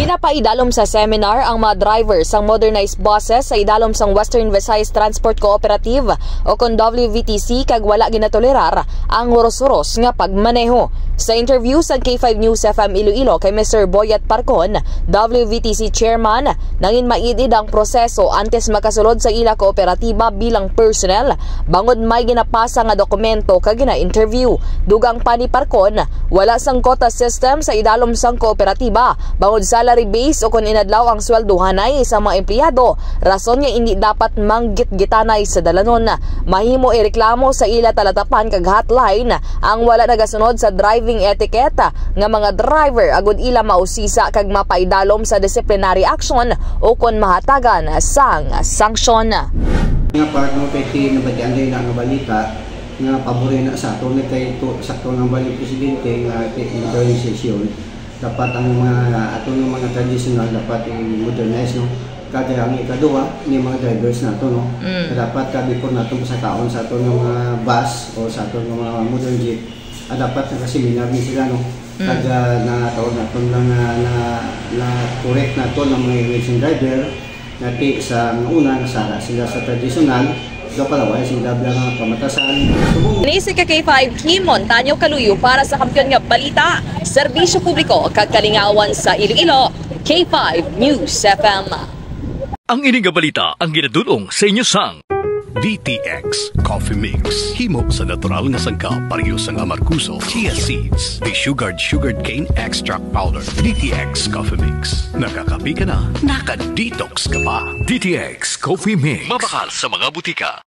Ginapaidalom sa seminar ang mga drivers sang modernized buses sa idalom sang Western Visayas Transport Cooperative o kon WVTC kag wala ginatolerar ang huros-huros nga pagmaneho. Sa interview sa K5 News FM Iloilo kay Mr. Boyat Parcon, WVTC Chairman, nangin maidid ang proseso antes makasulod sa ila kooperatiba bilang personnel bangod may ginapasa nga dokumento kag gina-interview. Dugang pa ni Parcon, wala sang quota system sa idalom sang kooperatiba bangod salary base o kung inadlaw ang sweldohanay sa mga empleyado, rason nga hindi dapat manggit-gitanay sa dalanon. Mahimo ireklamo sa ila talatapan kag hotline ang wala nagasunod sa driving etiquette nga mga driver agud ila mausisa kag mapaidalom sa disciplinary action o kung mahatagan sang sanksyon. Nga part mo kay nabatian din nga balita nga pabori na sa ato kay sakto ng balik presidente nga modernization. Dapat ang mga atong mga traditional dapat i-modernize, no? Kada ang ikaduha ni mga drivers nato, no? Dapat before nato sa kaon sa atong mga bus o sa atong mga modern jeep, dapat nakaseminar ni sila, no? Kada na taon nato lang na correct nato ng mga racing driver nati sa una nasara sila sa traditional. Kapalaway sila bilang pamatasan. Ini si K5 Kimon Tanyo Kaluyo para sa Kampiyon nga Balita, Serbisyo Publiko kag Kalingawan sa Iloilo, K5 News FM. Ang ining nga balita ang ginadulong sa inyo sang DTX Coffee Mix. Himo sa natural nga sangkap pareho sang amarkuso, chia seeds, sugared cane extract powder. DTX Coffee Mix. Nakakapi ka na, naka-detox ka pa. DTX Coffee Mix. Mabakal sa mga butika.